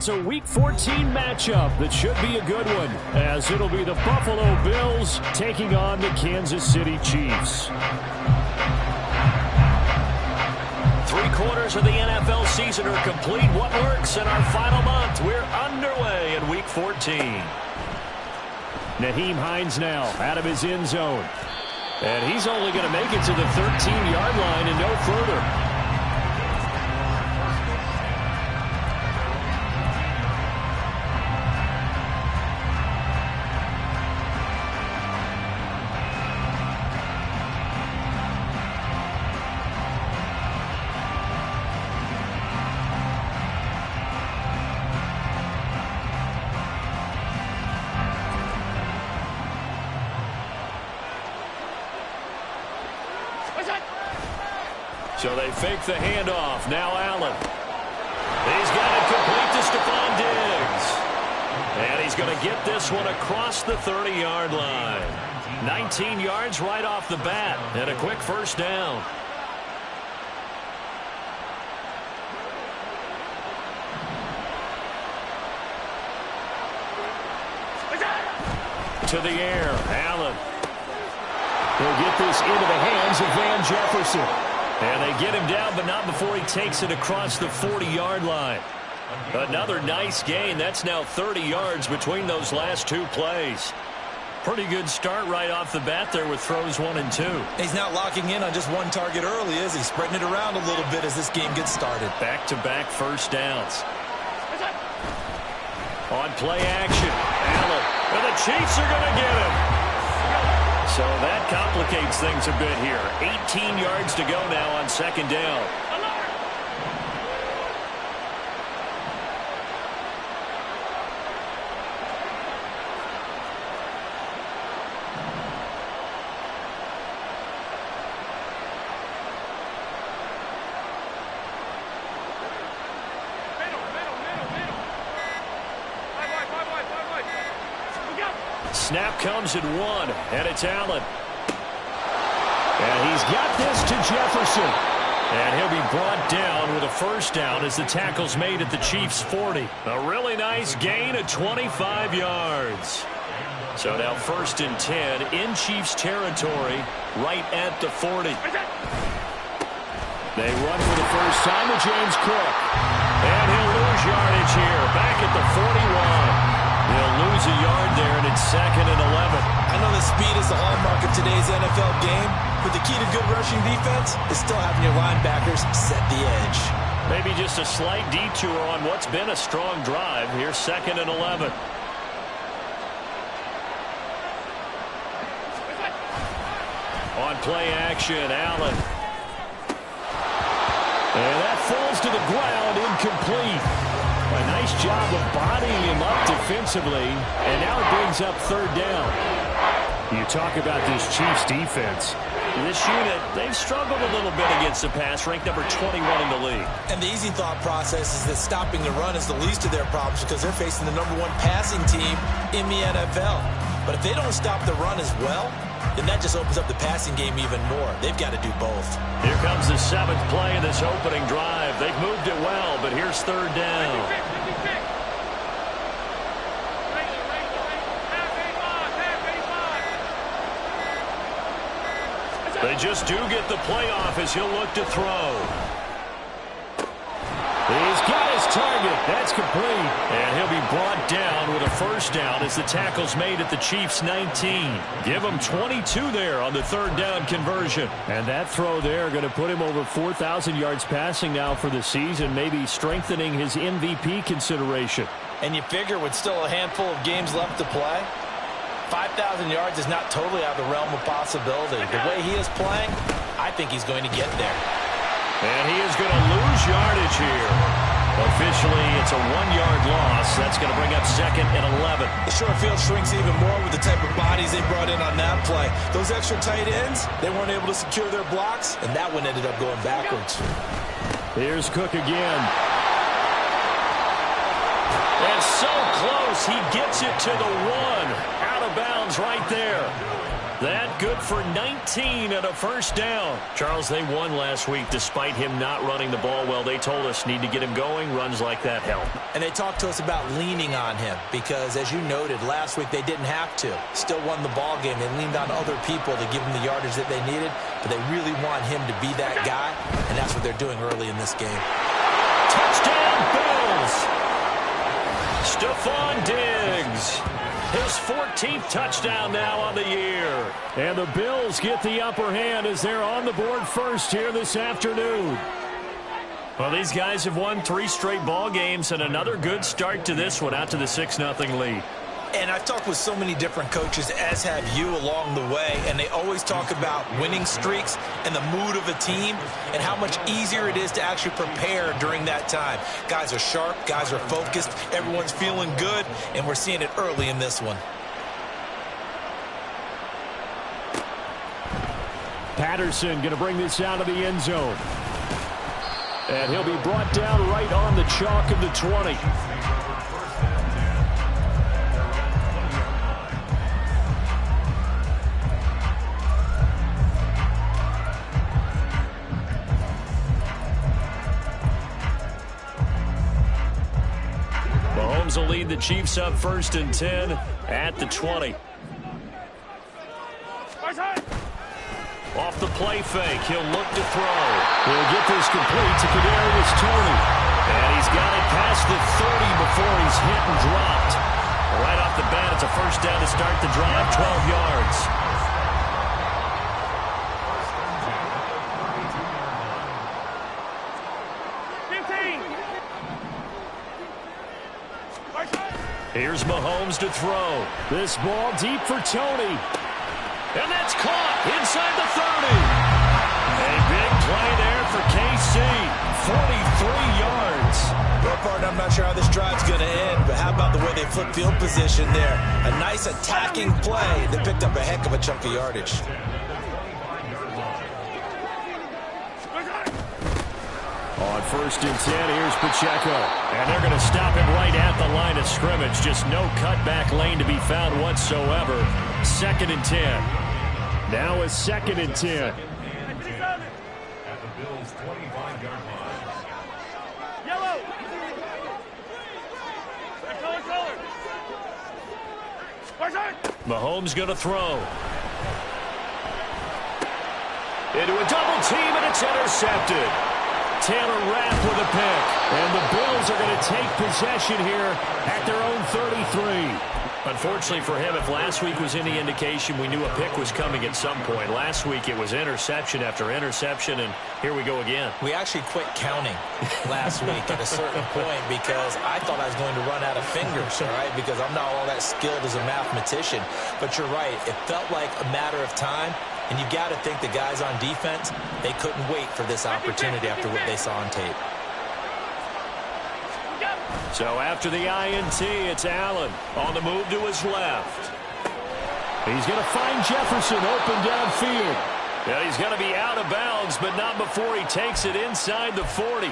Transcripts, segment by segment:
It's a Week 14 matchup that should be a good one, as it'll be the Buffalo Bills taking on the Kansas City Chiefs. 3/4 of the NFL season are complete. What works in our final month? We're underway in Week 14. Nyheim Hines now out of his end zone. And he's only going to make it to the 13-yard line and no further. So they fake the handoff. Now Allen. He's got it complete to Stephon Diggs. And he's going to get this one across the 30-yard line. 19 yards right off the bat. And a quick first down. To the air. Allen. He'll get this into the hands of Van Jefferson. And they get him down, but not before he takes it across the 40-yard line. Another nice gain. That's now 30 yards between those last two plays. Pretty good start right off the bat there with throws 1 and 2. He's not locking in on just one target early, is he? Spreading it around a little bit as this game gets started. Back-to-back first downs. On play action, Allen. And the Chiefs are going to get him. So that complicates things a bit here. 18 yards to go now on second down. Snap comes at 1, and it's Allen. And he's got this to Jefferson. And he'll be brought down with a first down as the tackle's made at the Chiefs' 40. A really nice gain of 25 yards. So now 1st and 10 in Chiefs territory right at the 40. They run for the first time with James Cook. And he'll lose yardage here. Back at the 41. They'll lose a yard there, and it's 2nd and 11. I know that speed is the hallmark of today's NFL game, but the key to good rushing defense is still having your linebackers set the edge. Maybe just a slight detour on what's been a strong drive. Here's 2nd and 11. On play action, Allen. And that falls to the ground, incomplete. A nice job of bodying him up defensively, and now it brings up 3rd down. You talk about this Chiefs defense. This unit, they've struggled a little bit against the pass, ranked number 21 in the league. And the easy thought process is that stopping the run is the least of their problems because they're facing the #1 passing team in the NFL. But if they don't stop the run as well, then that just opens up the passing game even more. They've got to do both. Here comes the 7th play of this opening drive. They've moved it well, but here's 3rd down. They just do get the play off as he'll look to throw. He's got his target. That's complete. And he'll be brought down with a first down as the tackle's made at the Chiefs' 19. Give him 22 there on the 3rd down conversion. And that throw there going to put him over 4,000 yards passing now for the season, maybe strengthening his MVP consideration. And you figure with still a handful of games left to play, 5,000 yards is not totally out of the realm of possibility. The way he is playing, I think he's going to get there. And he is going to lose yardage here. Officially, it's a 1-yard loss. That's going to bring up 2nd and 11. The short field shrinks even more with the type of bodies they brought in on that play. Those extra tight ends, they weren't able to secure their blocks, and that one ended up going backwards. Here's Cook again. And so close, he gets it to the 1. Out of bounds right there. That good for 19 and a first down. Charles, they won last week despite him not running the ball well. They told us need to get him going. Runs like that help. And they talked to us about leaning on him because, as you noted, last week they didn't have to. Still won the ball game. They leaned on other people to give them the yardage that they needed, but they really want him to be that guy, and that's what they're doing early in this game. Touchdown, Bills! Stephon Diggs. His 14th touchdown now on the year. And the Bills get the upper hand as they're on the board first here this afternoon. Well, these guys have won 3 straight ball games and another good start to this one out to the 6-0 lead. And I've talked with so many different coaches, as have you, along the way, and they always talk about winning streaks and the mood of a team and how much easier it is to actually prepare during that time. Guys are sharp, guys are focused, everyone's feeling good, and we're seeing it early in this one. Patterson going to bring this out of the end zone. And he'll be brought down right on the chalk of the 20. Mahomes will lead the Chiefs up 1st and 10 at the 20. Off the play fake, he'll look to throw. He'll get this complete to Kadarius Toney. And he's got it past the 30 before he's hit and dropped. Right off the bat, it's a first down to start the drive, 12 yards. Here's Mahomes to throw. This ball deep for Toney. And that's caught inside the 30. A big play there for KC. 43 yards. Well, partner, I'm not sure how this drive's going to end, but how about the way they flip field position there? A nice attacking play that picked up a heck of a chunk of yardage. On 1st and 10, here's Pacheco. And they're going to stop him right at the line of scrimmage. Just no cutback lane to be found whatsoever. 2nd and 10. Now a 2nd and 10. At the Bills' 25-yard line. Yellow. Mahomes going to throw. Into a double team, and it's intercepted. Taylor Rapp with a pick. And the Bills are going to take possession here at their own 33. Unfortunately for him, if last week was any indication, we knew a pick was coming at some point. Last week it was interception after interception, and here we go again. We actually quit counting last week at a certain point because I thought I was going to run out of fingers, all right, because I'm not all that skilled as a mathematician. But you're right. It felt like a matter of time, and you've got to think the guys on defense, they couldn't wait for this opportunity after what they saw on tape. So after the INT, it's Allen on the move to his left. He's going to find Jefferson open downfield. Yeah, he's going to be out of bounds, but not before he takes it inside the 40.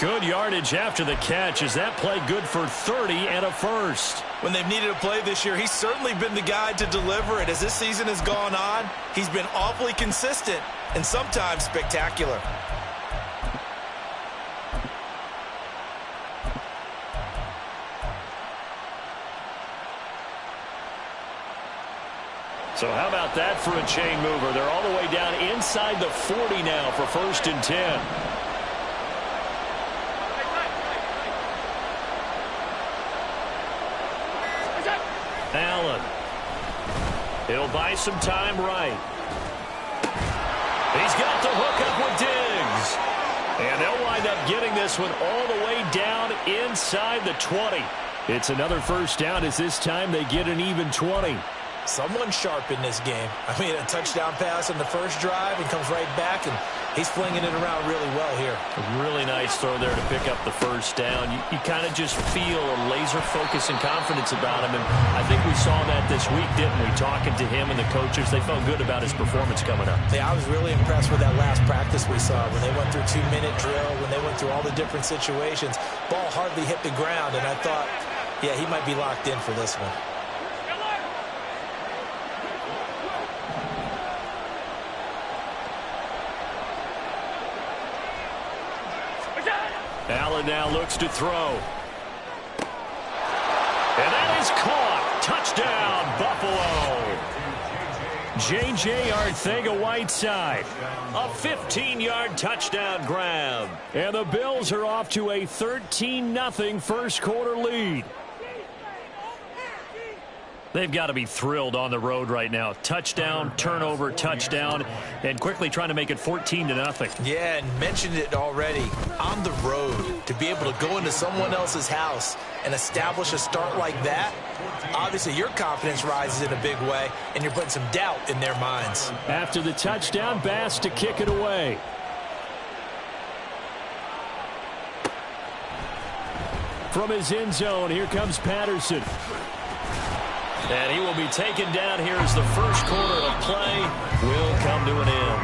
Good yardage after the catch. Is that play good for 30 and a first? When they've needed a play this year, he's certainly been the guy to deliver it. As this season has gone on, he's been awfully consistent and sometimes spectacular. So how about that for a chain mover? They're all the way down inside the 40 now for 1st and 10. Allen. He'll buy some time right. He's got the hook up with Diggs. And they'll wind up getting this one all the way down inside the 20. It's another first down as this time they get an even 20. Someone sharp in this game. I mean, a touchdown pass on the first drive and comes right back, and he's flinging it around really well here. A really nice throw there to pick up the first down. You kind of just feel a laser focus and confidence about him, and I think we saw that this week, didn't we? Talking to him and the coaches, they felt good about his performance coming up. Yeah, I was really impressed with that last practice we saw when they went through 2-minute drill, when they went through all the different situations. Ball hardly hit the ground, and I thought, yeah, he might be locked in for this one. Allen now looks to throw. And that is caught. Touchdown, Buffalo. J.J. Arcega-Whiteside. A 15-yard touchdown grab. And the Bills are off to a 13-0 first quarter lead. They've got to be thrilled on the road right now. Touchdown, turnover, touchdown, and quickly trying to make it 14-0. Yeah, and mentioned it already. On the road, to be able to go into someone else's house and establish a start like that, obviously your confidence rises in a big way, and you're putting some doubt in their minds. After the touchdown, Bass to kick it away. From his end zone, here comes Patterson. And he will be taken down here as the first quarter of play will come to an end.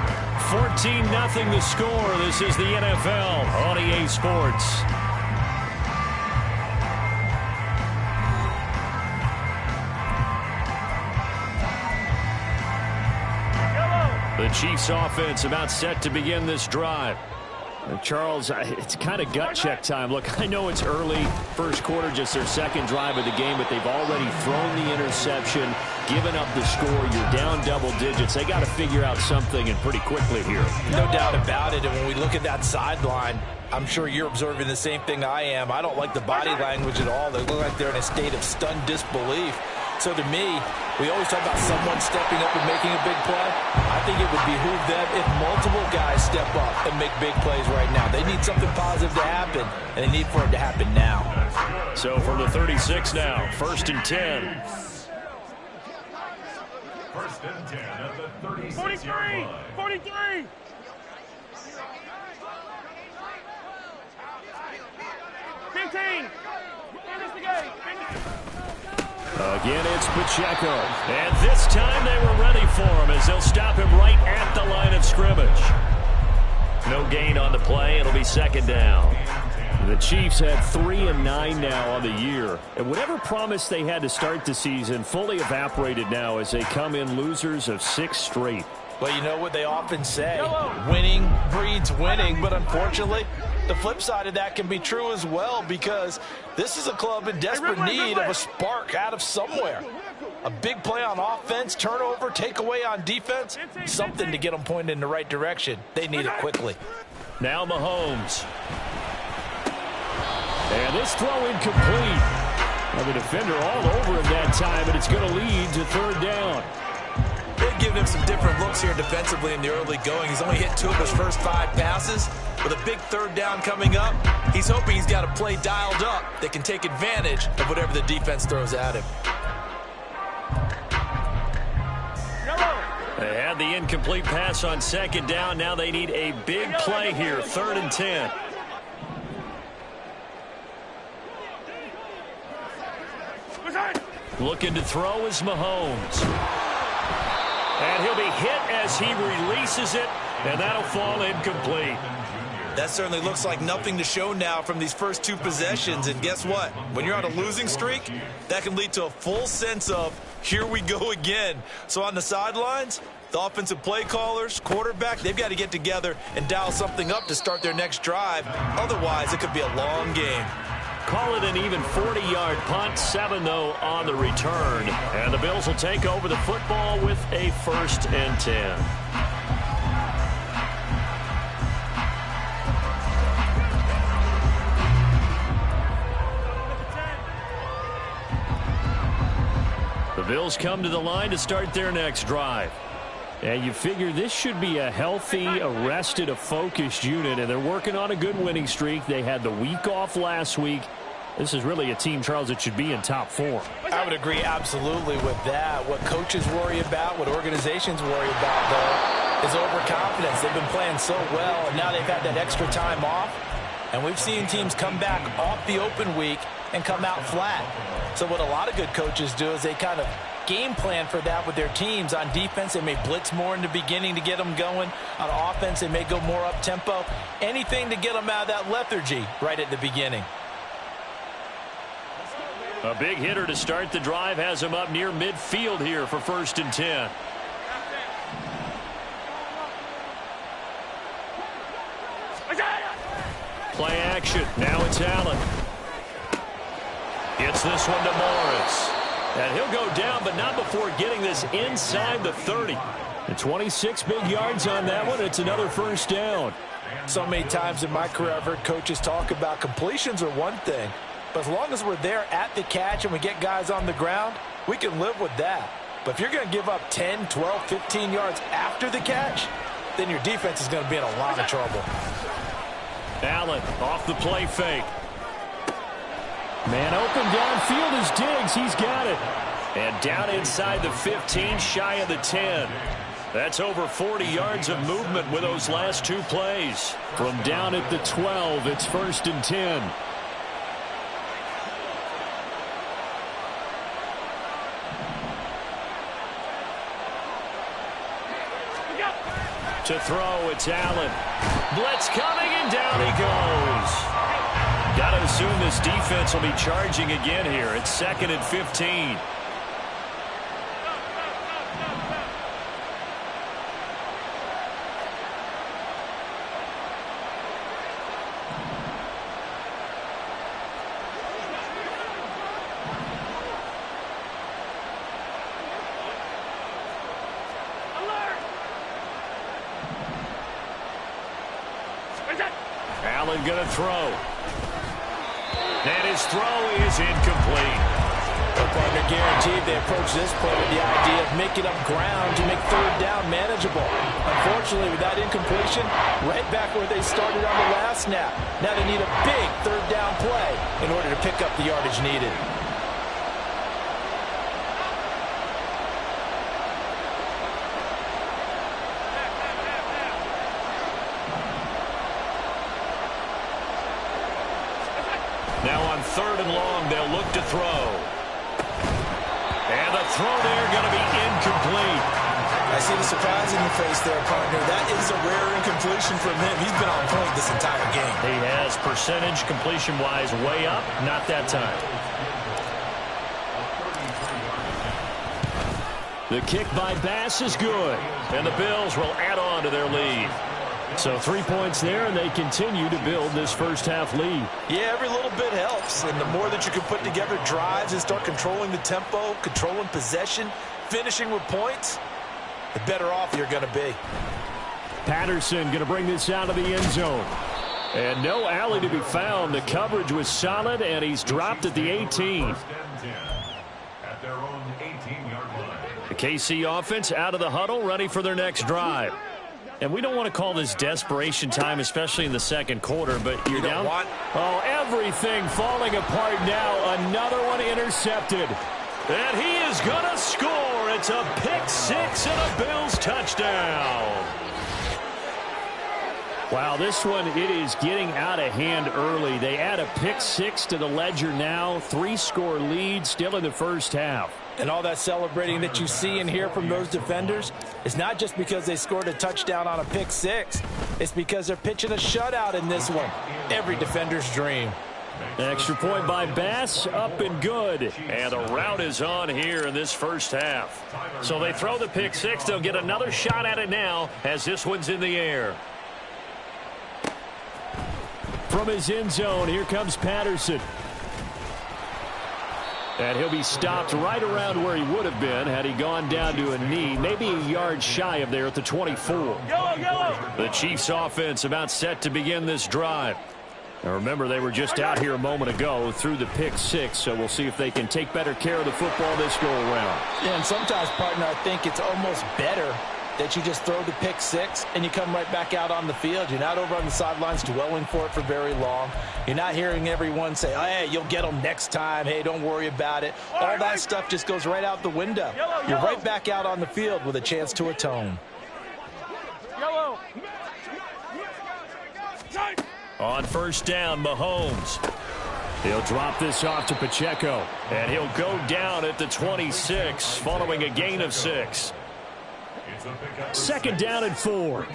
14-0 the score. This is the NFL on EA Sports. The Chiefs offense about set to begin this drive. Charles, it's kind of gut check time. Look, I know it's early, first quarter, just their second drive of the game, but they've already thrown the interception, given up the score. You're down double digits. They got to figure out something, and pretty quickly here. No doubt about it. And when we look at that sideline, I'm sure you're observing the same thing I am. I don't like the body language at all. They look like they're in a state of stunned disbelief. So to me, we always talk about someone stepping up and making a big play. I think it would behoove them if multiple guys step up and make big plays right now. They need something positive to happen, and they need for it to happen now. So from the 36 now, 1st and 10. 1st and 10 at the 36-yard line. 43! Again, it's Pacheco. And this time they were ready for him as they'll stop him right at the line of scrimmage. No gain on the play. It'll be 2nd down. The Chiefs have 3-9 now on the year. And whatever promise they had to start the season fully evaporated now as they come in losers of 6 straight. Well, you know what they often say, winning breeds winning, but unfortunately, the flip side of that can be true as well, because this is a club in desperate need of a spark out of somewhere. A big play on offense, turnover, takeaway on defense, something to get them pointed in the right direction. They need it quickly. Now Mahomes. And this throw incomplete. Now the defender all over him that time, but it's going to lead to 3rd down. They've given him some different looks here defensively in the early going. He's only hit 2 of his first 5 passes. With a big 3rd down coming up, he's hoping he's got a play dialed up that can take advantage of whatever the defense throws at him. They had the incomplete pass on 2nd down. Now they need a big play here, 3rd and 10. Looking to throw is Mahomes. And he'll be hit as he releases it, and that'll fall incomplete. That certainly looks like nothing to show now from these first 2 possessions. And guess what? When you're on a losing streak, that can lead to a full sense of, here we go again. So on the sidelines, the offensive play callers, quarterback, they've got to get together and dial something up to start their next drive. Otherwise, it could be a long game. Call it an even 40-yard punt, 7 though on the return. And the Bills will take over the football with a 1st and 10. The Bills come to the line to start their next drive. And you figure this should be a healthy, a rested, a focused unit, and they're working on a good winning streak. They had the week off last week. This is really a team, Charles, that should be in top 4. I would agree absolutely with that. What coaches worry about, what organizations worry about, though, is overconfidence. They've been playing so well, and now they've had that extra time off. And we've seen teams come back off the open week and come out flat. So what a lot of good coaches do is they kind of game plan for that with their teams. On defense, they may blitz more in the beginning to get them going. On offense, they may go more up-tempo. Anything to get them out of that lethargy right at the beginning. A big hitter to start the drive has him up near midfield here for 1st and 10. Play action. it's Allen. Gets this one to Morris. And he'll go down, but not before getting this inside the 30. And 26 big yards on that one. It's another first down. So many times in my career I've heard coaches talk about completions are one thing, but as long as we're there at the catch and we get guys on the ground, we can live with that. But if you're going to give up 10, 12, 15 yards after the catch, then your defense is going to be in a lot of trouble. Allen off the play fake. Man open downfield is Diggs. He's got it. And down inside the 15, shy of the 10. That's over 40 yards of movement with those last two plays. From down at the 12, it's 1st and 10. To throw, it's Allen. Blitz coming, and down he goes. Got to assume this defense will be charging again here. It's 2nd and 15. Allen going to throw. And his throw is incomplete. Partner guaranteed they approach this play with the idea of making up ground to make 3rd down manageable. Unfortunately, with that incompletion, right back where they started on the last snap. Now they need a big 3rd down play in order to pick up the yardage needed. Now on 3rd and long, they'll look to throw. And the throw there going to be incomplete. I see the surprise in your face there, partner. That is a rare incompletion from him. He's been on point this entire game. He has percentage completion-wise way up. Not that time. The kick by Bass is good. And the Bills will add on to their lead. So 3 points there, and they continue to build this first half lead. Yeah, every little bit helps. And the more that you can put together drives and start controlling the tempo, controlling possession, finishing with points, the better off you're going to be. Patterson going to bring this out of the end zone. And no alley to be found. The coverage was solid, and he's dropped at the 18. At their own 18-yard line. The KC offense out of the huddle, ready for their next drive. And we don't want to call this desperation time, especially in the second quarter, but you're down. Oh, everything falling apart now. Another one intercepted. And he is going to score. It's a pick six and a Bills touchdown. Wow, this one, it is getting out of hand early. They add a pick six to the ledger now. 3-score lead still in the first half. And all that celebrating that you see and hear from those defenders is not just because they scored a touchdown on a pick six. It's because they're pitching a shutout in this one. Every defender's dream. Extra point by Bass, up and good. And the route is on here in this first half. So they throw the pick six. They'll get another shot at it now as this one's in the air. From his end zone, here comes Patterson. And he'll be stopped right around where he would have been had he gone down to a knee, maybe a yard shy of there at the 24. The Chiefs offense about set to begin this drive. Now remember, they were just out here a moment ago through the pick six, so we'll see if they can take better care of the football this go around. Yeah, and sometimes, partner, I think it's almost better that you just throw the pick six and you come right back out on the field. You're not over on the sidelines dwelling for it for very long. You're not hearing everyone say, oh, hey, you'll get them next time. Hey, don't worry about it. All that stuff just goes right out the window. You're right back out on the field with a chance to atone. On first down, Mahomes. He'll drop this off to Pacheco. And he'll go down at the 26 following a gain of 6. Second down and 4.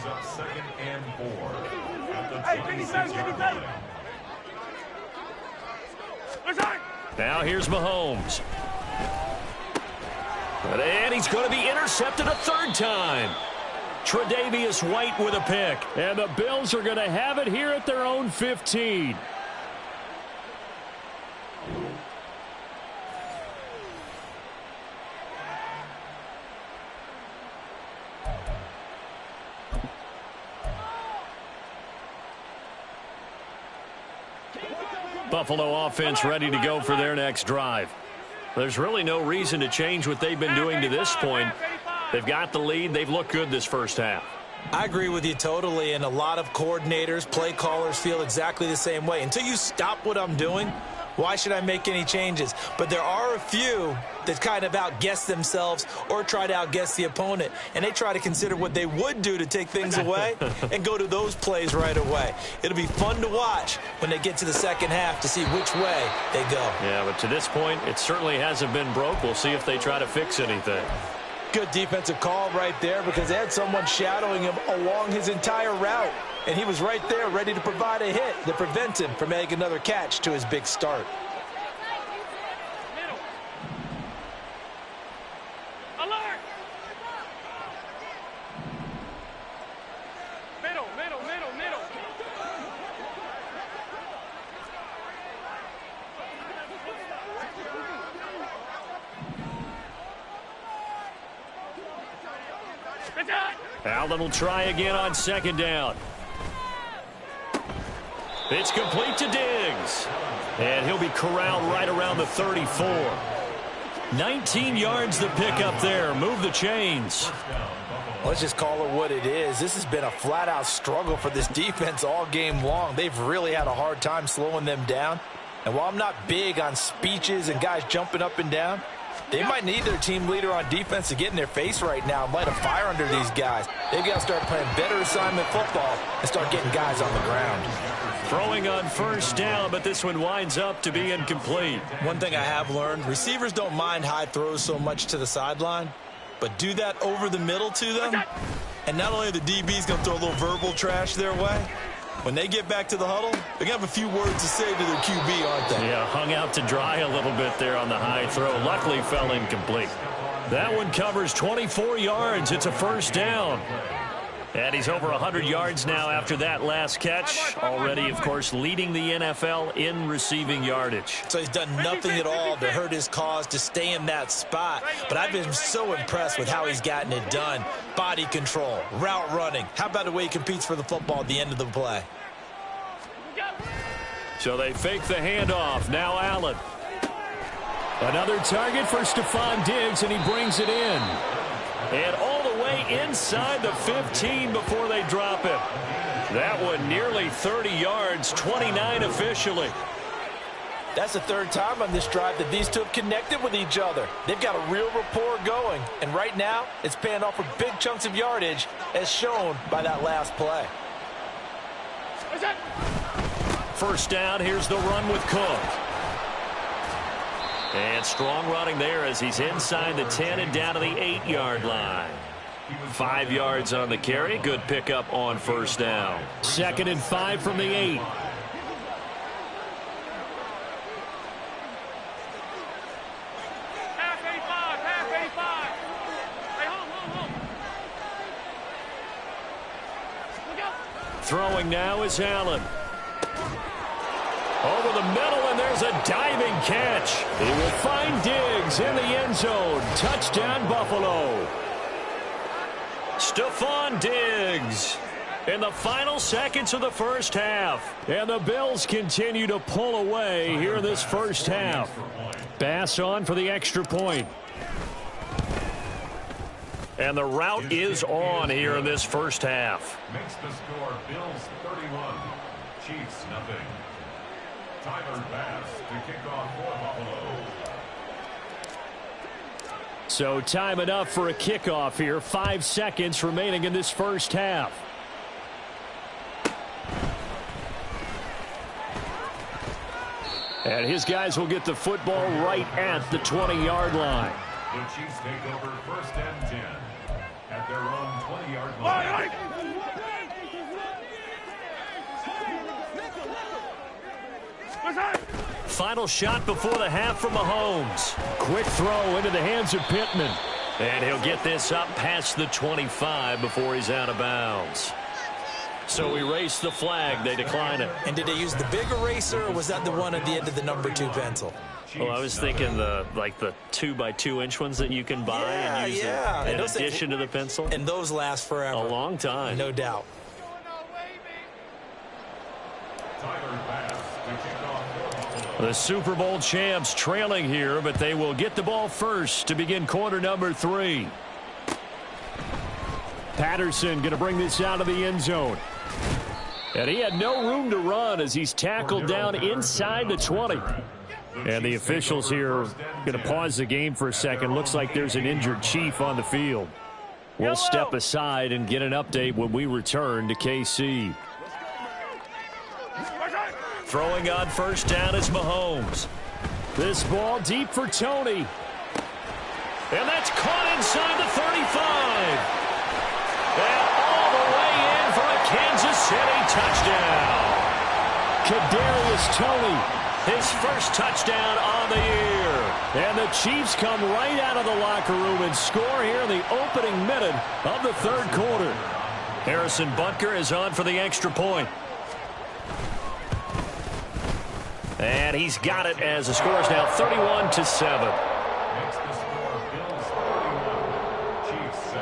Now here's Mahomes. And he's going to be intercepted a third time. Tre'Davious White with a pick. And the Bills are going to have it here at their own 15. Buffalo offense ready to go for their next drive. There's really no reason to change what they've been doing to this point. They've got the lead. They've looked good this first half. I agree with you totally, and a lot of coordinators, play callers feel exactly the same way. Until you stop what I'm doing, why should I make any changes? But there are a few that kind of outguess themselves or try to outguess the opponent, and they try to consider what they would do to take things away and go to those plays right away. It'll be fun to watch when they get to the second half to see which way they go. Yeah, but to this point, it certainly hasn't been broke. We'll see if they try to fix anything. Good defensive call right there because they had someone shadowing him along his entire route. And he was right there ready to provide a hit that prevents him from making another catch to his big start. Alert! Middle. Allen will try again on second down. It's complete to Diggs. And he'll be corralled right around the 34. 19 yards the pickup there. Move the chains. Let's just call it what it is. This has been a flat-out struggle for this defense all game long. They've really had a hard time slowing them down. And while I'm not big on speeches and guys jumping up and down, they might need their team leader on defense to get in their face right now and light a fire under these guys. They've got to start playing better assignment football and start getting guys on the ground. Throwing on first down, but this one winds up to be incomplete. One thing I have learned, receivers don't mind high throws so much to the sideline, but do that over the middle to them, and not only are the DBs going to throw a little verbal trash their way, when they get back to the huddle, they're going to have a few words to say to their QB, aren't they? Yeah, hung out to dry a little bit there on the high throw. Luckily fell incomplete. That one covers 24 yards. It's a first down. And he's over 100 yards now after that last catch. Already, of course, leading the NFL in receiving yardage. So he's done nothing at all to hurt his cause to stay in that spot. But I've been so impressed with how he's gotten it done. Body control, route running. How about the way he competes for the football at the end of the play? So they fake the handoff. Now Allen. Another target for Stephon Diggs, and he brings it in. And all the way inside the 15 before they drop him. That one nearly 30 yards, 29 officially. That's the third time on this drive that these two have connected with each other. They've got a real rapport going. And right now, it's paying off with big chunks of yardage, as shown by that last play. First down, here's the run with Cook. And strong running there as he's inside the 10 and down to the 8-yard line. 5 yards on the carry. Good pickup on first down. 2nd and 5 from the 8. Half 85. Hey, hold. Look out. Throwing now is Allen. Over the middle, and there's a diving catch. He will find Diggs in the end zone. Touchdown, Buffalo. Stephon Diggs in the final seconds of the first half. And the Bills continue to pull away here in this first half. Bass on for the extra point. And the route is on here in this first half. Makes the score Bills 31, Chiefs nothing. Tyler Bass to kick off for Buffalo. So time enough for a kickoff here. 5 seconds remaining in this first half. And his guys will get the football right at the 20-yard line. The Chiefs take over 1st and 10 at their own 20-yard line. Final shot before the half from Mahomes. Quick throw into the hands of Pittman. And he'll get this up past the 25 before he's out of bounds. So we race the flag. They decline it. And did they use the big eraser, or was that the one at the end of the number 2 pencil? Well, I was thinking the 2x2-inch ones that you can buy and use in addition to the pencil. And those last forever. A long time. No doubt. Tyler Bass to kick off for Buffalo. The Super Bowl champs trailing here, but they will get the ball first to begin quarter number 3. Patterson going to bring this out of the end zone. And he had no room to run as he's tackled down inside the 20. And the officials here are going to pause the game for a second. Looks like there's an injured Chief on the field. We'll step aside and get an update when we return to KC. Throwing on first down is Mahomes. This ball deep for Tony. And that's caught inside the 35. And all the way in for a Kansas City touchdown. Kadarius Toney, his first touchdown on the year. And the Chiefs come right out of the locker room and score here in the opening minute of the third quarter. Harrison Butker is on for the extra point. And he's got it as the score is now 31-7. Makes the score Bills 31, Chiefs 7.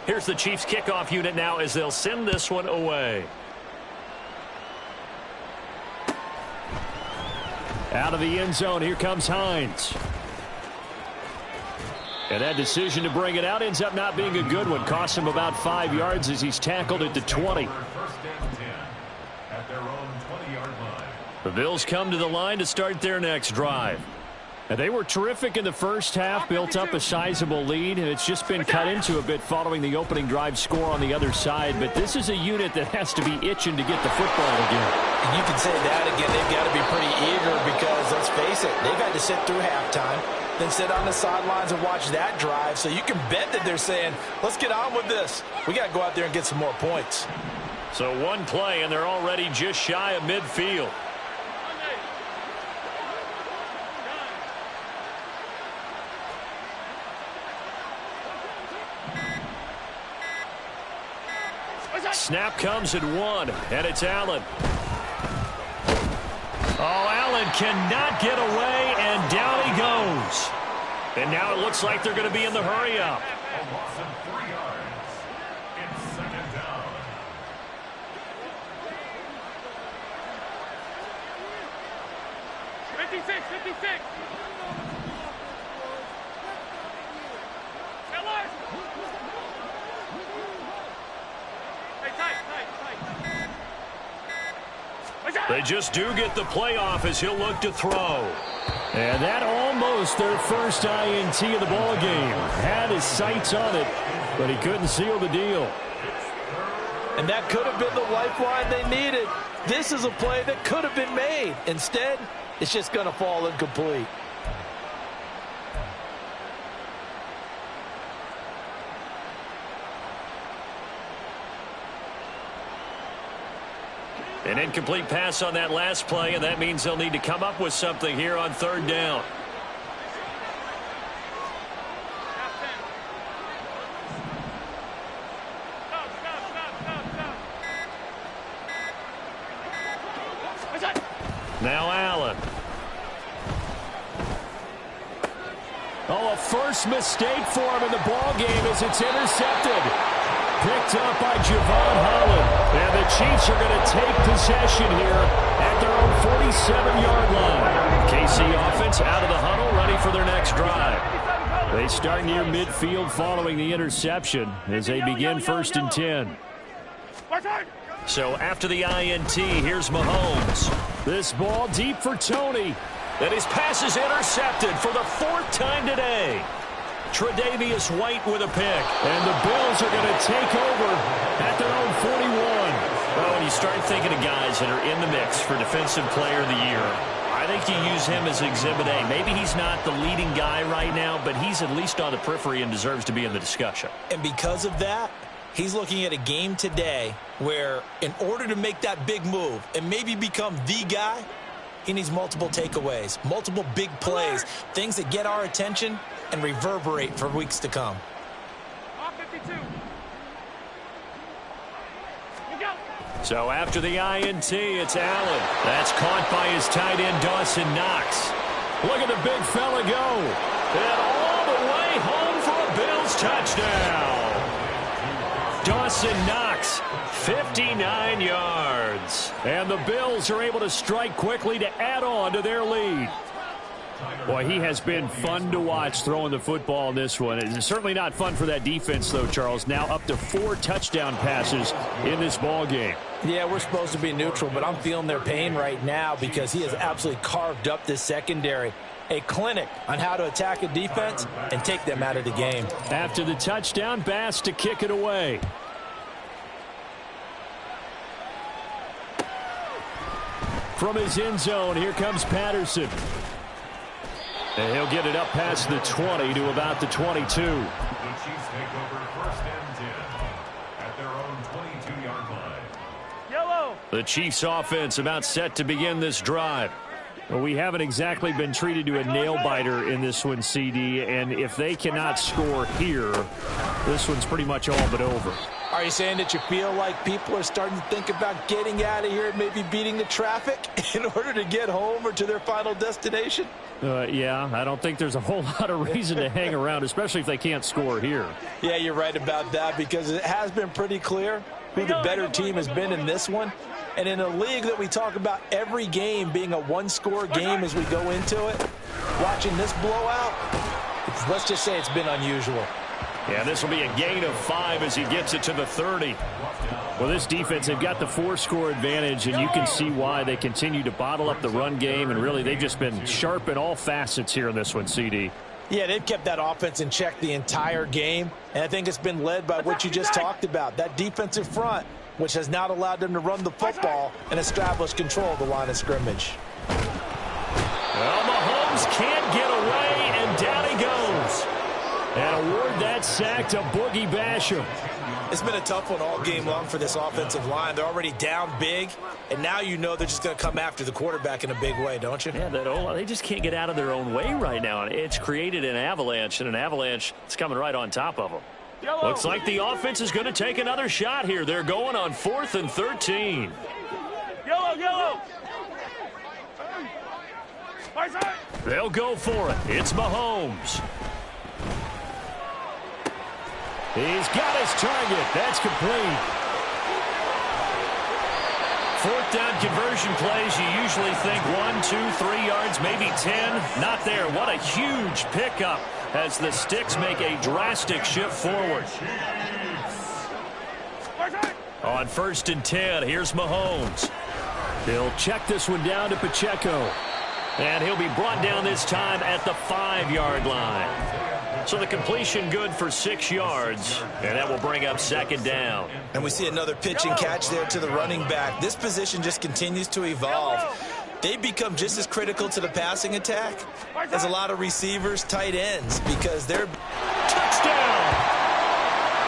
Here's the Chiefs kickoff unit now as they'll send this one away. Out of the end zone, here comes Hines. And that decision to bring it out ends up not being a good one. Costs him about 5 yards as he's tackled at the 20. First and 10 at their own 20-yard line. The Bills come to the line to start their next drive. And they were terrific in the first half, built up a sizable lead, and it's just been cut into a bit following the opening drive score on the other side. But this is a unit that has to be itching to get the football again. And you can say that again. They've got to be pretty eager because, let's face it, they've had to sit through halftime, then sit on the sidelines and watch that drive. So you can bet that they're saying, let's get on with this. We got to go out there and get some more points. So one play, and they're already just shy of midfield. Snap comes at 1, and it's Allen. Oh, Allen cannot get away, and down he goes. And now it looks like they're going to be in the hurry-up. A loss of 3 yards. It's second down. They just do get the playoff as he'll look to throw. And that almost their first INT of the ball game. Had his sights on it, but he couldn't seal the deal. And that could have been the lifeline they needed. This is a play that could have been made. Instead, it's just going to fall incomplete. An incomplete pass on that last play, and that means they'll need to come up with something here on third down. Now Allen. Oh, a first mistake for him in the ball game as it's intercepted. Picked up by Javon Holland. And the Chiefs are going to take possession here at their own 47-yard line. KC offense out of the huddle, ready for their next drive. They start near midfield following the interception as they begin first and 10. So after the INT, here's Mahomes. This ball deep for Tony. And his pass is intercepted for the 4th time today. Tre'Davious White with a pick. And the Bills are going to take over at their own 41. Well, when you start thinking of guys that are in the mix for Defensive Player of the Year, I think you use him as Exhibit A. Maybe he's not the leading guy right now, but he's at least on the periphery and deserves to be in the discussion. And because of that, he's looking at a game today where in order to make that big move and maybe become the guy, he needs multiple takeaways, multiple big plays, things that get our attention and reverberate for weeks to come. So after the INT, it's Allen. That's caught by his tight end, Dawson Knox. Look at the big fella go. And all the way home for a Bills touchdown. Dawson Knox, 59 yards. And the Bills are able to strike quickly to add on to their lead. Boy, he has been fun to watch throwing the football in this one. It's certainly not fun for that defense, though, Charles. Now up to 4 touchdown passes in this ball game. Yeah, we're supposed to be neutral, but I'm feeling their pain right now because he has absolutely carved up this secondary. A clinic on how to attack a defense and take them out of the game. After the touchdown, Bass to kick it away. From his end zone, here comes Patterson. And he'll get it up past the 20 to about the 22. The Chiefs take over 1st and 10 at their own 22-yard line. Yellow. The Chiefs offense about set to begin this drive. Well, we haven't exactly been treated to a nail-biter in this one, CD, and if they cannot score here, this one's pretty much all but over. Are you saying that you feel like people are starting to think about getting out of here and maybe beating the traffic in order to get home or to their final destination? Yeah, I don't think there's a whole lot of reason to hang around, especially if they can't score here. Yeah, you're right about that because it has been pretty clear who the better team has been in this one. And in a league that we talk about every game being a one-score game as we go into it, watching this blowout, let's just say it's been unusual. Yeah, this will be a gain of 5 as he gets it to the 30. Well, this defense, they've got the 4-score advantage, and you can see why they continue to bottle up the run game, and really they've just been sharp in all facets here in this one, CD. Yeah, they've kept that offense in check the entire game, and I think it's been led by what you just talked about, that defensive front, which has not allowed them to run the football and establish control of the line of scrimmage. Well, Mahomes can't get away, and down he goes. And award that sack to Boogie Basham. It's been a tough one all game long for this offensive line. They're already down big, and now you know they're just going to come after the quarterback in a big way, don't you? Yeah, they just can't get out of their own way right now. It's created an avalanche, and an avalanche is coming right on top of them. Yellow. Looks like the offense is going to take another shot here. They're going on 4th and 13. Yellow. They'll go for it. It's Mahomes. He's got his target. That's complete. 4th down conversion plays, you usually think 1, 2, 3 yards, maybe 10. Not there. What a huge pickup as the Sticks make a drastic shift forward. On 1st and 10, here's Mahomes. He'll check this one down to Pacheco. And he'll be brought down this time at the 5-yard line. So the completion good for 6 yards, and that will bring up 2nd down. And we see another pitch and catch there to the running back. This position just continues to evolve. They've become just as critical to the passing attack as a lot of receivers, tight ends, because they're... Touchdown!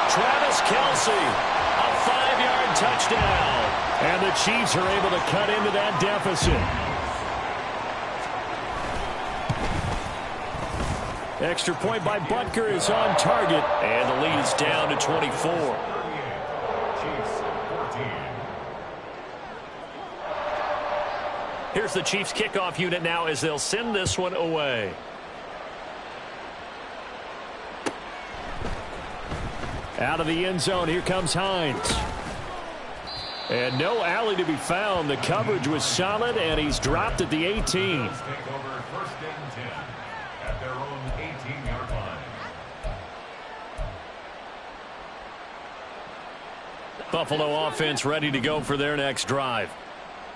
Travis Kelce, a 5-yard touchdown. And the Chiefs are able to cut into that deficit. Extra point by Butker is on target, and the lead is down to 24. Here's the Chiefs kickoff unit now as they'll send this one away. Out of the end zone, here comes Hines. And no alley to be found. The coverage was solid, and he's dropped at the 18. Buffalo offense ready to go for their next drive.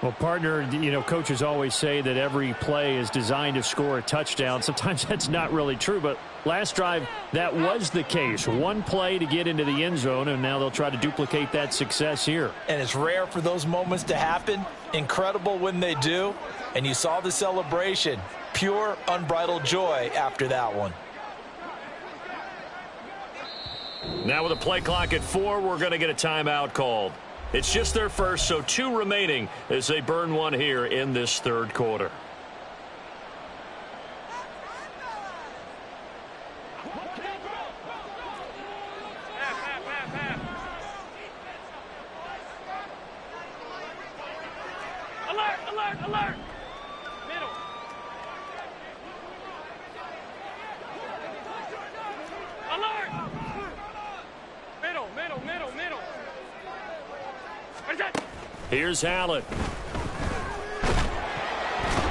Well, partner, you know, coaches always say that every play is designed to score a touchdown. Sometimes that's not really true, but last drive, that was the case. One play to get into the end zone, and now they'll try to duplicate that success here. And it's rare for those moments to happen. Incredible when they do. And you saw the celebration. Pure, unbridled joy after that one. Now with a play clock at 4, we're going to get a timeout called. It's just their first, so 2 remaining as they burn one here in this 3rd quarter. Alert! Middle. Alert! Middle. Here's Allen.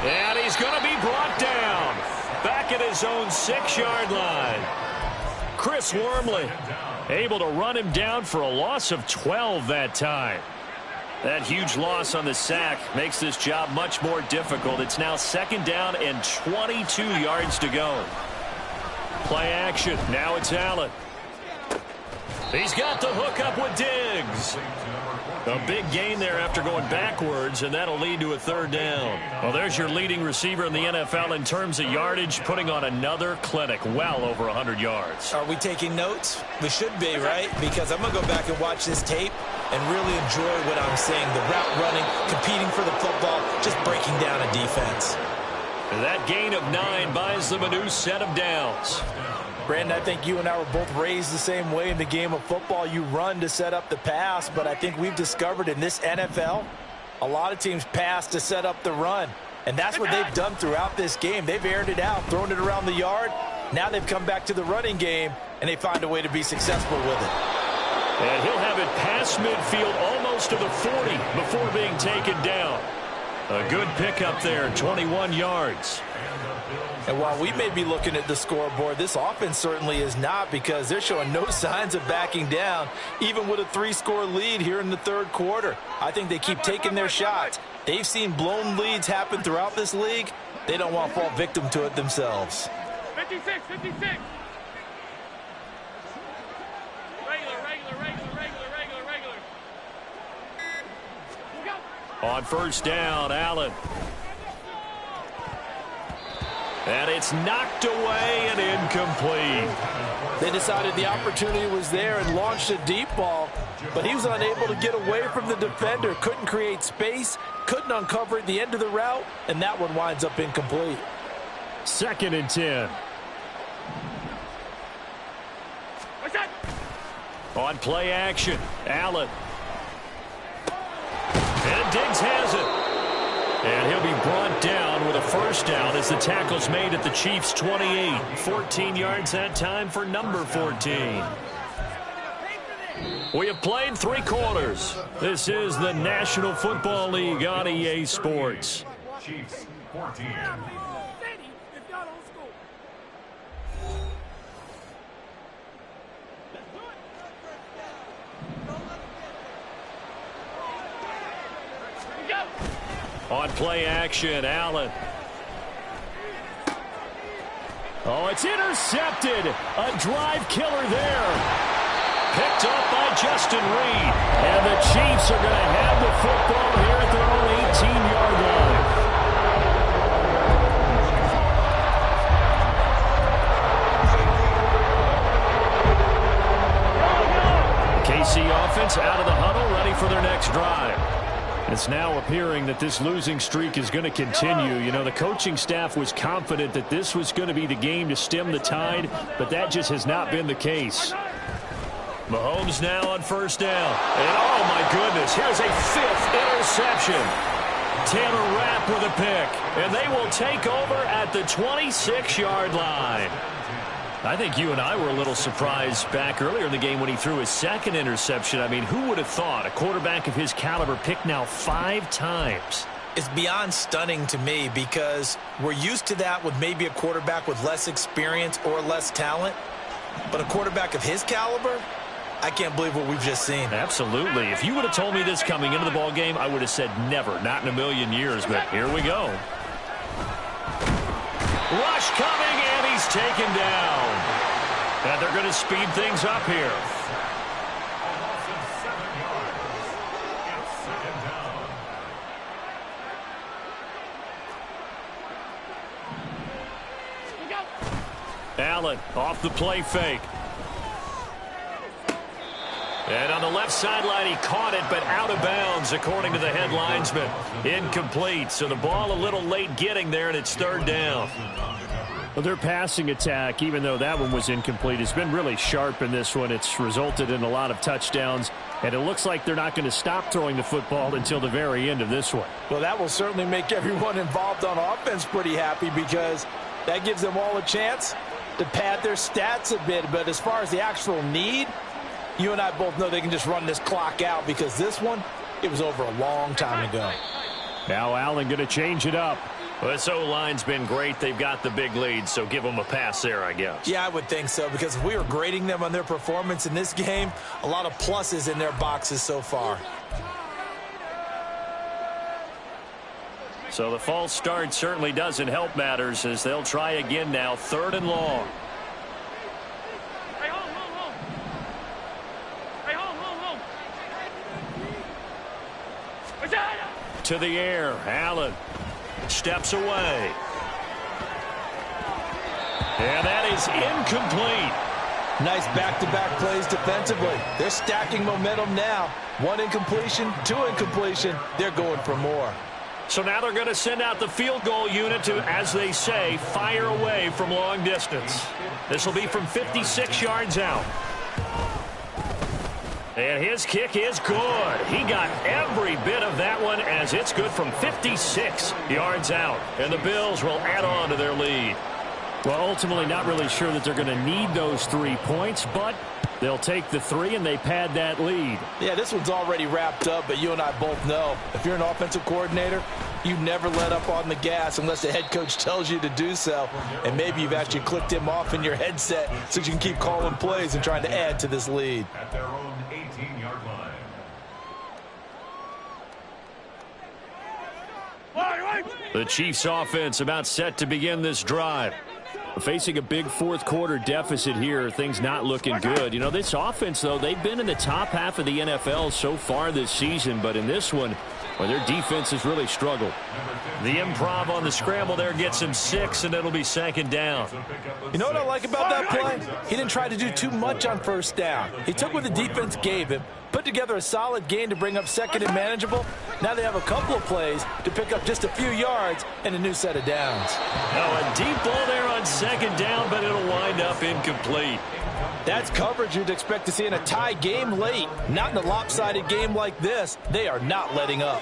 And he's going to be brought down. Back at his own 6-yard line. Chris Wormley able to run him down for a loss of 12 that time. That huge loss on the sack makes this job much more difficult. It's now 2nd down and 22 yards to go. Play action. Now it's Allen. He's got the hook up with Diggs. A big gain there after going backwards, and that'll lead to a 3rd down. Well, there's your leading receiver in the NFL in terms of yardage, putting on another clinic, well over 100 yards. Are we taking notes? We should be, right? Because I'm going to go back and watch this tape and really enjoy what I'm seeing. The route running, competing for the football, just breaking down a defense. That gain of 9 buys them a new set of downs. Brandon, I think you and I were both raised the same way in the game of football. You run to set up the pass, but I think we've discovered in this NFL, a lot of teams pass to set up the run. And that's what they've done throughout this game. They've aired it out, thrown it around the yard. Now they've come back to the running game, and they find a way to be successful with it. And he'll have it past midfield, almost to the 40, before being taken down. A good pickup there, 21 yards. And while we may be looking at the scoreboard, this offense certainly is not, because they're showing no signs of backing down, even with a 3-score lead here in the 3rd quarter. I think they keep taking their shots. They've seen blown leads happen throughout this league. They don't want to fall victim to it themselves. 56. Regular. On 1st down, Allen. And it's knocked away and incomplete. They decided the opportunity was there and launched a deep ball, but he was unable to get away from the defender. Couldn't create space, couldn't uncover at the end of the route, and that one winds up incomplete. 2nd and 10. On play action, Allen. And Diggs has it. And he'll be brought down with a 1st down as the tackle's made at the Chiefs' 28. 14 yards that time for number 14. We have played 3 quarters. This is the National Football League on EA Sports. Chiefs 14. On play action, Allen. Oh, it's intercepted. A drive killer there. Picked up by Justin Reed. And the Chiefs are going to have the football here at their own 18-yard line. KC offense out of the huddle, ready for their next drive. It's now appearing that this losing streak is going to continue. You know, the coaching staff was confident that this was going to be the game to stem the tide, but that just has not been the case. Mahomes now on 1st down. And oh my goodness, here's a 5th interception. Taylor Rapp with a pick. And they will take over at the 26-yard line. I think you and I were a little surprised back earlier in the game when he threw his 2nd interception. I mean, who would have thought a quarterback of his caliber picked now 5 times? It's beyond stunning to me, because we're used to that with maybe a quarterback with less experience or less talent. But a quarterback of his caliber, I can't believe what we've just seen. Absolutely. If you would have told me this coming into the ball game, I would have said never, not in a million years. But here we go. Rush coming, and he's taken down. And they're going to speed things up here. Allen off the play fake. And on the left sideline, he caught it, but out of bounds, according to the head linesman. Incomplete. So the ball a little late getting there, and it's 3rd down. Well, their passing attack, even though that one was incomplete, has been really sharp in this one. It's resulted in a lot of touchdowns, and it looks like they're not going to stop throwing the football until the very end of this one. Well, that will certainly make everyone involved on offense pretty happy, because that gives them all a chance to pad their stats a bit. But as far as the actual need, you and I both know they can just run this clock out, because this one, it was over a long time ago. Now Allen going to change it up. Well, this O-line's been great. They've got the big lead, so give them a pass there, I guess. Yeah, I would think so, because if we were grading them on their performance in this game, a lot of pluses in their boxes so far. So the false start certainly doesn't help matters as they'll try again now, 3rd and long. Hey, hold. Hey, hold. To the air, Allen steps away. And that is incomplete. Nice back-to-back plays defensively. They're stacking momentum now. 1 incompletion, 2 incompletion. They're going for more. So now they're going to send out the field goal unit to, as they say, fire away from long distance. This will be from 56 yards out. And his kick is good. He got every bit of that one as it's good from 56 yards out. And the Bills will add on to their lead. Well, ultimately not really sure that they're going to need those 3 points, but they'll take the 3 and they pad that lead. Yeah, this one's already wrapped up, but you and I both know if you're an offensive coordinator, you never let up on the gas unless the head coach tells you to do so. And maybe you've actually clicked him off in your headset so you can keep calling plays and trying to add to this lead. At their own 18-yard line. The Chiefs offense about set to begin this drive. Facing a big fourth quarter deficit here, things not looking good. You know, this offense, though, they've been in the top half of the NFL so far this season, but in this one, well, their defense has really struggled. The improv on the scramble there gets him 6, and it'll be 2nd down. You know what I like about that play? He didn't try to do too much on 1st down. He took what the defense gave him, put together a solid gain to bring up 2nd and manageable. Now they have a couple of plays to pick up just a few yards and a new set of downs. Now a deep ball there on 2nd down, but it'll wind up incomplete. That's coverage you'd expect to see in a tie game late. Not in a lopsided game like this. They are not letting up.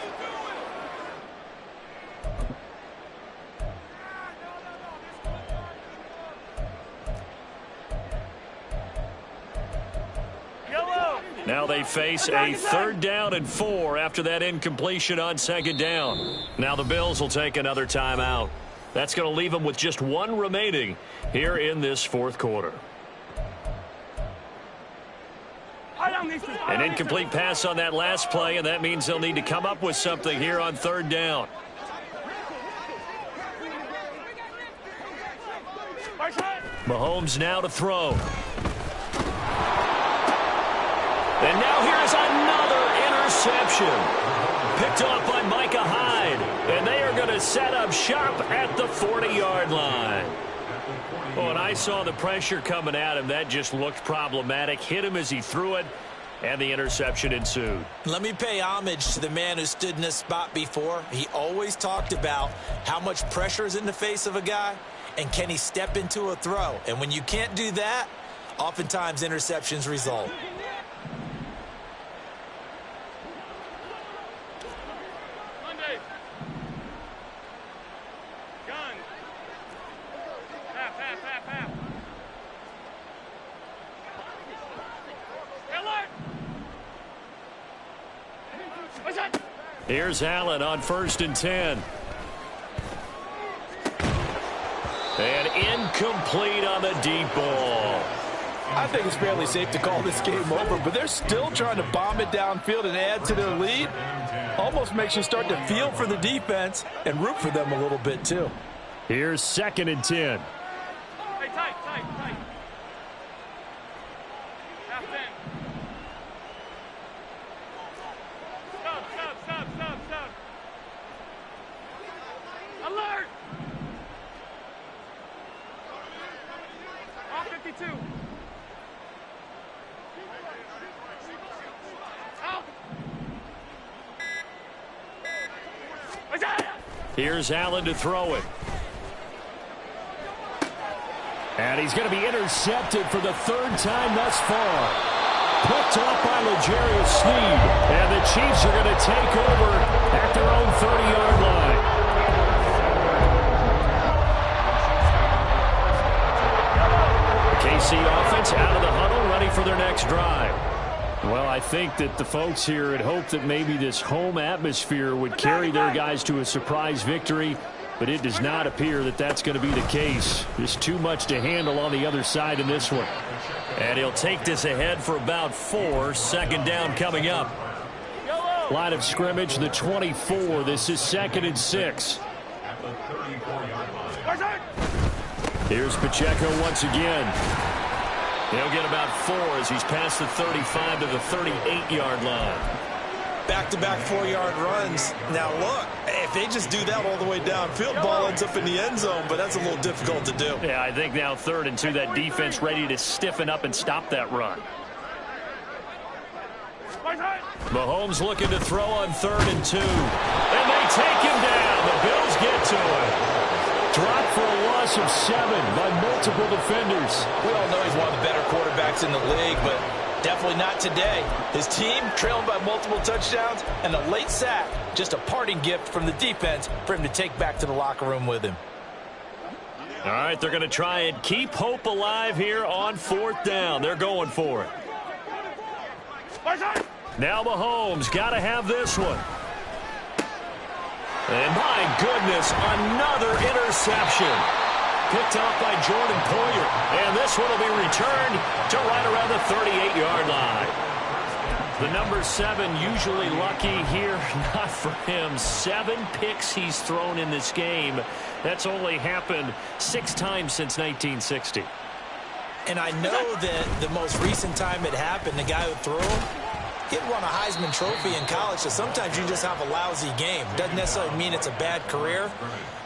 Now they face a 3rd down and 4 after that incompletion on 2nd down. Now the Bills will take another timeout. That's going to leave them with just 1 remaining here in this 4th quarter. An incomplete pass on that last play, and that means they'll need to come up with something here on 3rd down. Mahomes now to throw. And now here's another interception. Picked off by Micah Hyde. And they are going to set up shop at the 40-yard line. Oh, and I saw the pressure coming at him. That just looked problematic. Hit him as he threw it, and the interception ensued. Let me pay homage to the man who stood in this spot before. He always talked about how much pressure is in the face of a guy, and can he step into a throw. And when you can't do that, oftentimes interceptions result. Here's Allen on 1st and 10. And incomplete on the deep ball. I think it's fairly safe to call this game over, but they're still trying to bomb it downfield and add to their lead. Almost makes you start to feel for the defense and root for them a little bit, too. Here's 2nd and 10. Hey, tight. Half 10. Stop. Alert! Off 52. Out. Here's Allen to throw it. And he's going to be intercepted for the 3rd time thus far. Picked off by L'Jarius Sneed. And the Chiefs are going to take over at their own 30-yard line. The KC offense out of the huddle, ready for their next drive. Well, I think that the folks here had hoped that maybe this home atmosphere would carry their guys to a surprise victory, but it does not appear that that's going to be the case. Just too much to handle on the other side in this one. And he'll take this ahead for about 4. Second down coming up. Line of scrimmage, the 24. This is 2nd and 6. Here's Pacheco once again. He'll get about 4 as he's past the 35 to the 38-yard line. Back-to-back 4-yard runs. Now, look, if they just do that all the way downfield, ball ends up in the end zone, but that's a little difficult to do. Yeah, I think now 3rd and 2, that defense ready to stiffen up and stop that run. Mahomes looking to throw on 3rd and 2. And they take him down. The Bills get to him. Dropped for a loss of 7 by multiple defenders. We all know he's one of the better quarterbacks in the league, but definitely not today. His team trailing by multiple touchdowns and a late sack. Just a parting gift from the defense for him to take back to the locker room with him. All right, they're going to try and keep hope alive here on 4th down. They're going for it. Now Mahomes got to have this one. And my goodness, another interception. Picked off by Jordan Poyer. And this one will be returned to right around the 38-yard line. The number 7 usually lucky here. Not for him. 7 picks he's thrown in this game. That's only happened 6 times since 1960. And I know that the most recent time it happened, the guy who threw him, he had won a Heisman Trophy in college, so sometimes you just have a lousy game. Doesn't necessarily mean it's a bad career,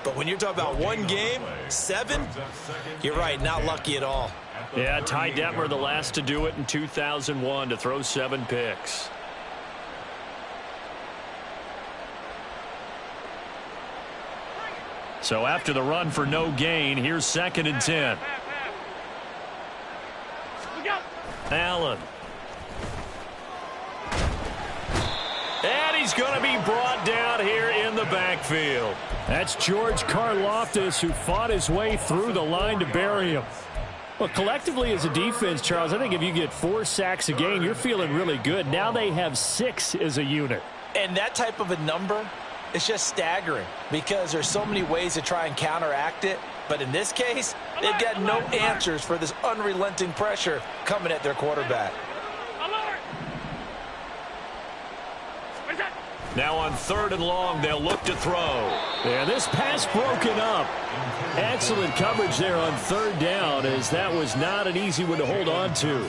but when you're talking about one game, 7, you're right, not lucky at all. Yeah, Ty Detmer, the last to do it in 2001, to throw 7 picks. So after the run for no gain, here's 2nd and 10. Allen. And he's going to be brought down here in the backfield. That's George Karlaftis, who fought his way through the line to bury him. Well, collectively as a defense, Charles, I think if you get 4 sacks a game, you're feeling really good. Now they have 6 as a unit. And that type of a number, it's just staggering because there's so many ways to try and counteract it. But in this case, they've got no answers for this unrelenting pressure coming at their quarterback. Now on 3rd and long, they'll look to throw. Yeah, this pass broken up. Excellent coverage there on 3rd down, as that was not an easy one to hold on to.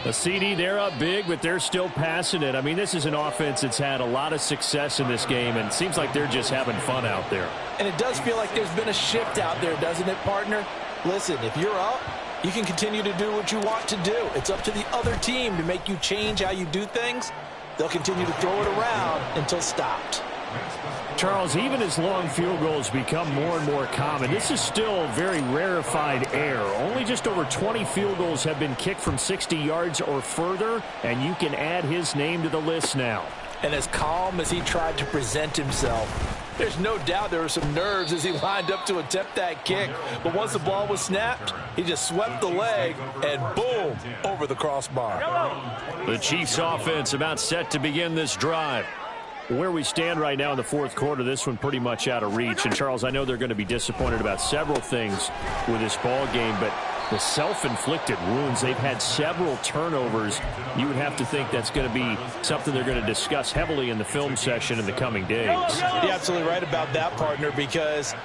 A CD, they're up big, but they're still passing it. I mean, this is an offense that's had a lot of success in this game, and it seems like they're just having fun out there. And it does feel like there's been a shift out there, doesn't it, partner? Listen, if you're up, you can continue to do what you want to do. It's up to the other team to make you change how you do things. They'll continue to throw it around until stopped. Charles, even as long field goals become more and more common, this is still very rarefied air. Only just over 20 field goals have been kicked from 60 yards or further, and you can add his name to the list now. And as calm as he tried to present himself, there's no doubt there were some nerves as he lined up to attempt that kick. But once the ball was snapped, he just swept the leg and boom, over the crossbar. The Chiefs offense about set to begin this drive. Where we stand right now in the 4th quarter, this one pretty much out of reach. And, Charles, I know they're going to be disappointed about several things with this ball game, but the self-inflicted wounds, they've had several turnovers. You would have to think that's going to be something they're going to discuss heavily in the film session in the coming days. You're absolutely right about that, partner, because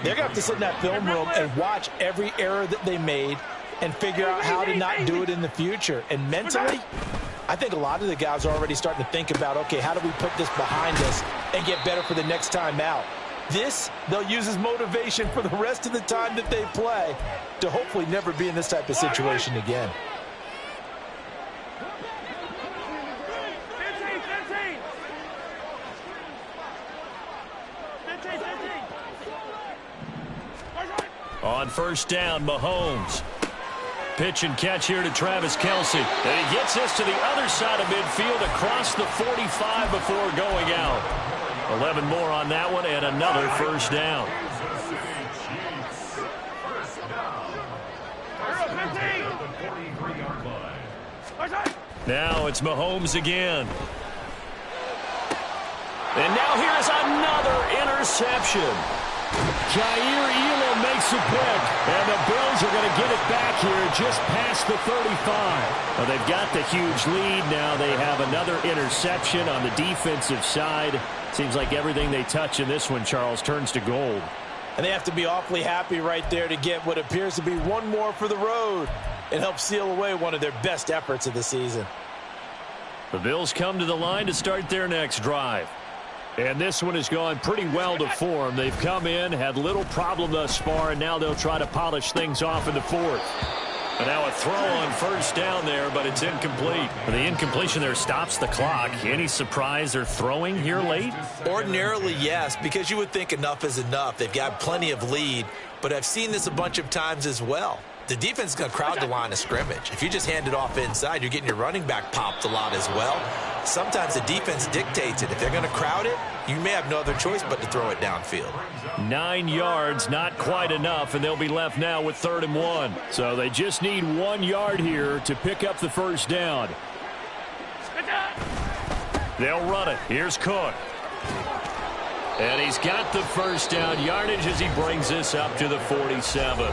they're going to have to sit in that film room and watch every error that they made and figure out how to not do it in the future. And mentally, I think a lot of the guys are already starting to think about, okay, how do we put this behind us and get better for the next time out? This, they'll use as motivation for the rest of the time that they play to hopefully never be in this type of situation again. On 1st down, Mahomes. Pitch and catch here to Travis Kelce. And he gets this to the other side of midfield across the 45 before going out. 11 more on that one and another 1st down. Now it's Mahomes again. And now here's another interception. Jair Elam makes a pick, and the Bills are going to get it back here just past the 35. Well, they've got the huge lead. Now they have another interception on the defensive side. Seems like everything they touch in this one, Charles, turns to gold. And they have to be awfully happy right there to get what appears to be one more for the road and help seal away one of their best efforts of the season. The Bills come to the line to start their next drive. And this one has gone pretty well to form. They've come in, had little problem thus far, and now they'll try to polish things off in the fourth. And now a throw on first down there, but it's incomplete. The incompletion there stops the clock. Any surprise they're throwing here late? Ordinarily, yes, because you would think enough is enough. They've got plenty of lead, but I've seen this a bunch of times as well. The defense is going to crowd the line of scrimmage. If you just hand it off inside, you're getting your running back popped a lot as well. Sometimes the defense dictates it. If they're going to crowd it, you may have no other choice but to throw it downfield. 9 yards, not quite enough, and they'll be left now with 3rd and 1. So they just need 1 yard here to pick up the first down. They'll run it. Here's Cook. And he's got the first down yardage as he brings this up to the 47.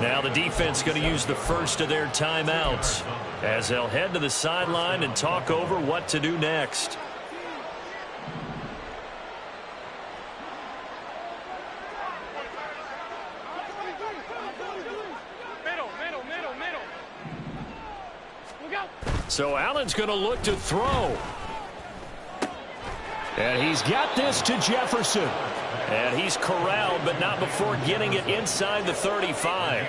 Now the defense going to use the first of their timeouts as they'll head to the sideline and talk over what to do next. Middle. Look out. So Allen's going to look to throw. And he's got this to Jefferson. And he's corralled, but not before getting it inside the 35.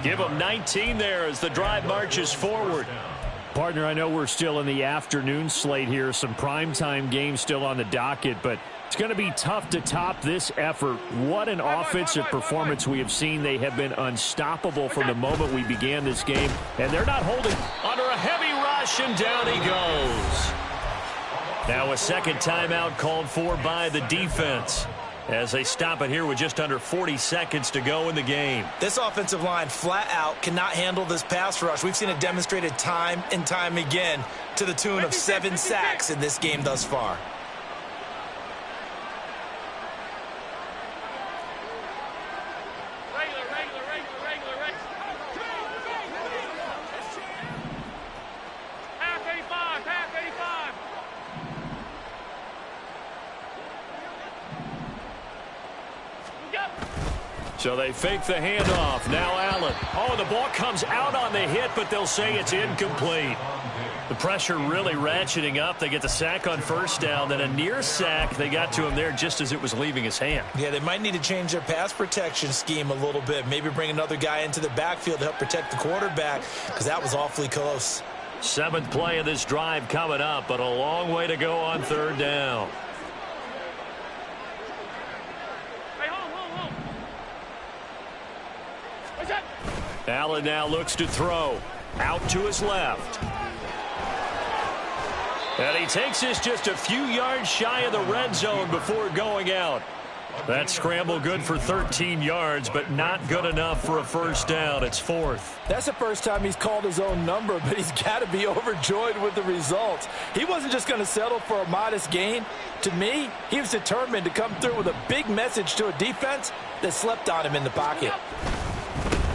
Give him 19 there as the drive marches forward. Partner, I know we're still in the afternoon slate here. Some primetime games still on the docket, but it's going to be tough to top this effort. What an offensive performance we have seen. They have been unstoppable from the moment we began this game, and they're not holding under a heavy rush, and down he goes. Now a second timeout called for by the defense as they stop it here with just under 40 seconds to go in the game. This offensive line flat out cannot handle this pass rush. We've seen it demonstrated time and time again to the tune of 7 sacks in this game thus far. So they fake the handoff. Now Allen. Oh, the ball comes out on the hit, but they'll say it's incomplete. The pressure really ratcheting up. They get the sack on first down, then a near sack. They got to him there just as it was leaving his hand. Yeah, they might need to change their pass protection scheme a little bit. Maybe bring another guy into the backfield to help protect the quarterback, because that was awfully close. 7th play of this drive coming up, but a long way to go on 3rd down. Allen now looks to throw. Out to his left. And he takes this just a few yards shy of the red zone before going out. That scramble good for 13 yards, but not good enough for a first down. It's 4th. That's the first time he's called his own number, but he's got to be overjoyed with the results. He wasn't just going to settle for a modest gain. To me, he was determined to come through with a big message to a defense that slept on him in the pocket.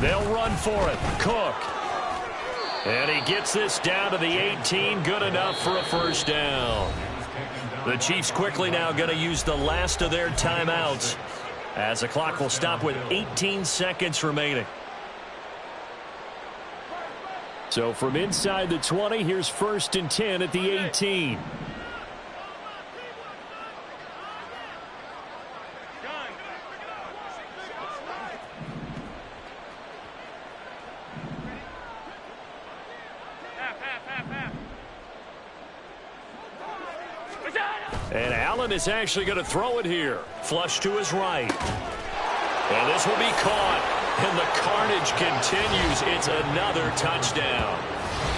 They'll run for it. Cook. And he gets this down to the 18. Good enough for a first down. The Chiefs quickly now going to use the last of their timeouts as the clock will stop with 18 seconds remaining. So from inside the 20, here's 1st and 10 at the 18. And Allen is actually going to throw it here. Flush to his right. And this will be caught. And the carnage continues. It's another touchdown.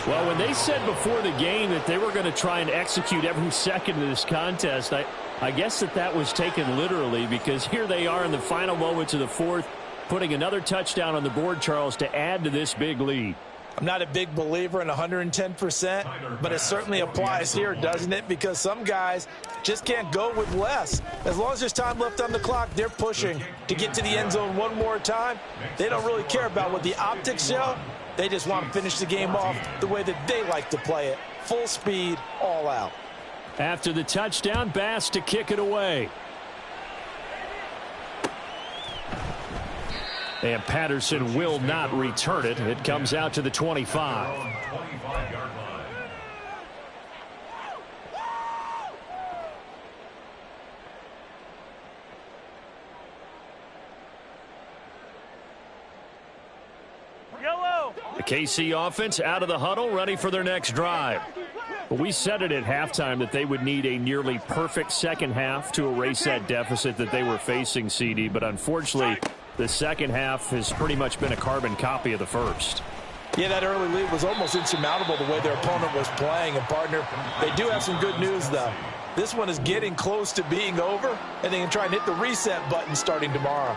Well, when they said before the game that they were going to try and execute every second of this contest, I guess that was taken literally, because here they are in the final moments of the 4th, putting another touchdown on the board, Charles, to add to this big lead. I'm not a big believer in 110%, but it certainly applies here, doesn't it? Because some guys just can't go with less. As long as there's time left on the clock, they're pushing to get to the end zone one more time. They don't really care about what the optics show. They just want to finish the game off the way that they like to play it. Full speed, all out. After the touchdown, Bass to kick it away. And Patterson will not return it. It comes out to the 25. 25-yard line. Yellow. The KC offense out of the huddle, ready for their next drive. But we said it at halftime that they would need a nearly perfect second half to erase that deficit that they were facing, CD. But unfortunately, the second half has pretty much been a carbon copy of the first. Yeah, that early lead was almost insurmountable the way their opponent was playing. And, partner, they do have some good news, though. This one is getting close to being over, and they can try and hit the reset button starting tomorrow.